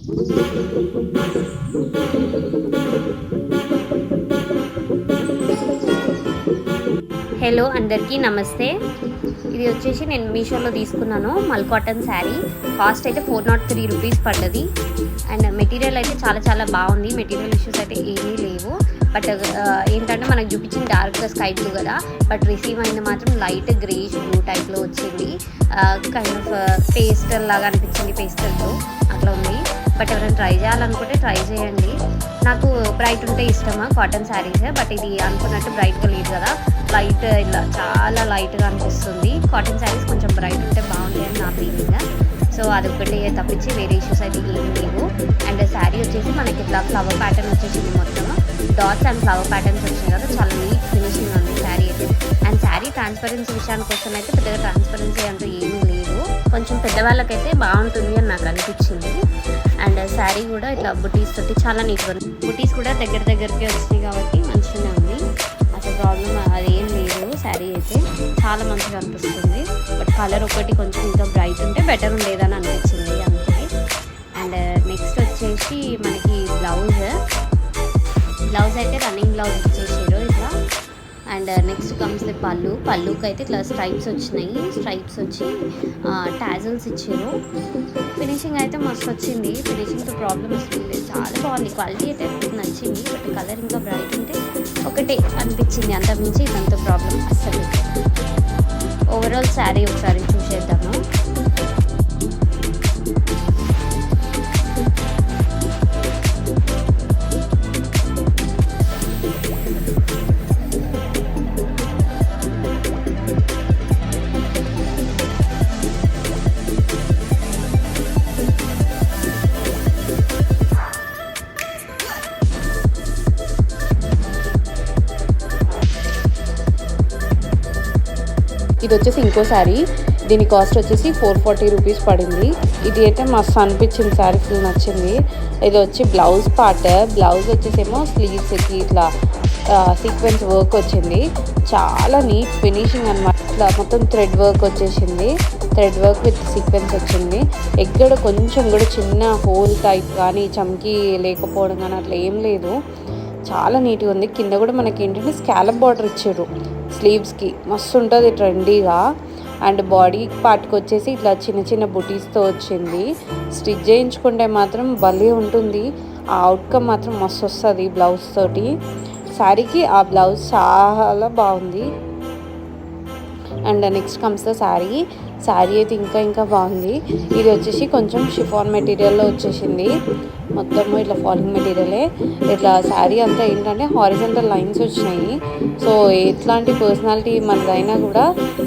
Hello అందరికీ నమస్తే. ఇది వచ్చేసి నేను మీషోలో తీసుకున్నాను మల్ కాటన్ శారీ. కాస్ట్ అయితే 403 రూపీస్ పడ్డది. అండ్ మెటీరియల్ అయితే చాలా బాగుంది. మెటీరియల్ ఇష్యూస్ అయితే ఏమీ లేవు. బట్ ఏంటంటే మనకు చూపించిన డార్క్ స్కై బ్లూ కదా, బట్ రిసీవ్ అయింది మాత్రం లైట్ గ్రేష్ బ్లూ టైప్లో వచ్చింది. కైండ్ ఆఫ్ పేస్టల్ లాగా అనిపించింది, పేస్టల్ బ్లూ అట్లా ఉంది. బట్ ఎవరైనా ట్రై చేయాలనుకుంటే ట్రై చేయండి. నాకు బ్రైట్ ఉంటే ఇష్టమా కాటన్ శారీస్, బట్ ఇది అనుకున్నట్టు బ్రైట్గా లేదు కదా, లైట్ ఇలా చాలా లైట్గా అనిపిస్తుంది. కాటన్ శారీస్ కొంచెం బ్రైట్ ఉంటే బాగుంది అని నా ఫీలింగ్. సో అదొకటి తప్పించి వేరే ఇష్యూస్ అయితే ఏం లేవు. అండ్ శారీ వచ్చేసి మనకి ఇట్లా ఫ్లవర్ ప్యాటర్న్ వచ్చేసింది, మొత్తం డాట్స్ అండ్ ఫ్లవర్ ప్యాటర్న్స్ వచ్చినాయి కదా, చాలా నీట్ ఫినిషింగ్ ఉంది శారీ అయితే. అండ్ శారీ ట్రాన్స్పరెన్సీ విషయానికి వస్తే అయితే పెద్దగా ట్రాన్స్పరెన్సీ అంటూ ఏమీ లేదు, కొంచెం పెద్దవాళ్ళకైతే బాగుంటుంది అని నాకు అనిపించింది. అండ్ శారీ కూడా ఇట్లా బుటీస్ తోటి చాలా నీట్గా ఉంది. బుటీస్ కూడా దగ్గరికి వచ్చినాయి కాబట్టి మంచిగానే ఉంది, అసలు ప్రాబ్లం అదేం లేదు. శారీ అయితే చాలా మంచిగా అనిపిస్తుంది. బట్ కలర్ ఒకటి కొంచెం ఇంకా బ్రైట్ ఉంటే బెటర్ ఉండేదని అనిపించింది అంతే. అండ్ నెక్స్ట్ వచ్చేసి మనకి బ్లౌజ్ అయితే రన్నింగ్ బ్లౌజ్ ఇచ్చేసారు ఇట్లా. అండ్ నెక్స్ట్ కమ్స్ ది పళ్ళుకి అయితే ఇట్లా స్ట్రైప్స్ వచ్చినాయి, స్ట్రైప్స్ వచ్చి టాజల్స్ ఇచ్చారు. ఫినిషింగ్ అయితే మస్తు వచ్చింది, ఫినిషింగ్తో ప్రాబ్లమ్ వస్తుంది, చాలా బాగుంది. క్వాలిటీ అయితే నచ్చింది, బట్ కలర్ ఇంకా బ్రైట్ ఉంటే ఒకటే అనిపించింది, అంతకుమించి ఇదంతా ప్రాబ్లం అస్సలు. ఓవరాల్ శారీ ఒకసారి చూసేద్దాము. ఇది వచ్చేసి ఇంకో శారీ, దీని కాస్ట్ వచ్చేసి 440 రూపీస్ పడింది. ఇది అయితే మస్తు అనిపించింది, శారీ ఫుల్ నచ్చింది. ఇది వచ్చి బ్లౌజ్ పార్ట్, బ్లౌజ్ వచ్చేసేమో స్లీవ్స్కి ఇట్లా సీక్వెన్స్ వర్క్ వచ్చింది, చాలా నీట్ ఫినిషింగ్ అనమాట. ఇట్లా మొత్తం థ్రెడ్ వర్క్ వచ్చేసింది, థ్రెడ్ వర్క్ విత్ సీక్వెన్స్ వచ్చింది. ఎక్కడ కొంచెం కూడా చిన్న హోల్ టైప్ కానీ చమ్కీ లేకపోవడం కానీ అట్లా ఏం లేదు, చాలా నీట్గా ఉంది. కింద కూడా మనకి ఏంటంటే స్కాలప్ బార్డర్ ఇచ్చారు స్లీవ్స్కి, మస్తు ఉంటుంది ట్రెండీగా. అండ్ బాడీ పార్ట్కి వచ్చేసి ఇట్లా చిన్న బుటీస్తో వచ్చింది. స్టిచ్ చేయించుకుంటే మాత్రం భలే ఉంటుంది, ఆ అవుట్కమ్ మాత్రం మస్తు వస్తుంది బ్లౌజ్ తోటి. శారీకి ఆ బ్లౌజ్ చాలా బాగుంది. And next comes the sari అయితే ఇంకా బాగుంది. ఇది వచ్చేసి కొంచెం షిఫాన్ మెటీరియల్లో వచ్చేసింది, మొత్తము ఇట్లా ఫాలింగ్ మెటీరియలే. ఇట్లా శారీ అంతా ఏంటంటే హారిజంటల్ లైన్స్ వచ్చినాయి. సో ఎట్లాంటి పర్సనాలిటీ మనదైనా కూడా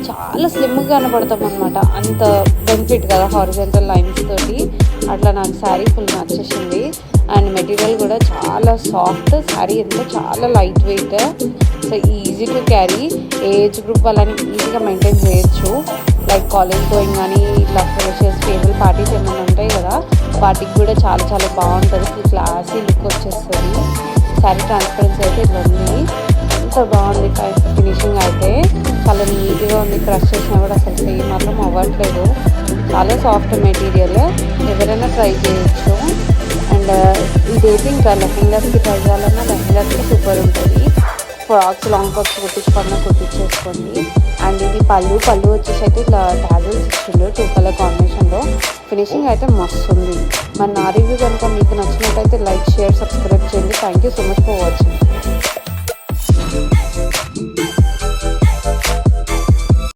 చాలా స్లిమ్గా కనపడతాం అనమాట, అంత బెనిఫిట్ కదా హారిజంటల్ లైన్స్ తోటి. అట్లా నాకు శారీ ఫుల్ నచ్చేసింది. అండ్ మెటీరియల్ కూడా చాలా సాఫ్ట్, శారీ అంతా చాలా light weight, so easy to carry. Age group వాళ్ళని ఈజీగా మెయింటైన్ చేయొచ్చు. లైక్ కాలేజ్ గోయింగ్ కానీ ఇట్లా ఫ్రెషర్స్ ఫేవరల్ పార్టీస్ ఏమైనా ఉంటాయి కదా, వాటికి కూడా చాలా బాగుంటుంది, ఫుల్ క్లాసీ లుక్ వచ్చేస్తుంది. శారీ ట్రాన్స్పరెన్సీ అయితే ఇట్లా ఉంది, ఎంత బాగుంది. ఫినిషింగ్ అయితే చాలా నీట్గా ఉంది, క్రష్ చేసినా కూడా అసలు మాత్రం అవ్వట్లేదు. చాలా సాఫ్ట్ మెటీరియల్, ఎవరైనా ట్రై చేయొచ్చు. అండ్ ఇదైతే ఇంకా లెహెంగాస్కి ట్రై చేయాలన్నా లెహెంగాస్కి సూపర్ ఉంటుంది. ఫ్రాక్స్, లాంగ్ ఫ్రాక్స్ కుట్టించుకోండి. అండ్ ఇది పళ్ళు వచ్చేసి అయితే ఇట్లా టాజల్స్ ఇచ్చిండు 2 కలర్ కాంబినేషన్లో. ఫినిషింగ్ అయితే మస్తు ఉంది. మరి నా రివ్యూ కనుక మీకు నచ్చినట్టయితే లైక్, షేర్, సబ్స్క్రైబ్ చేయండి. Thank you so much for watching.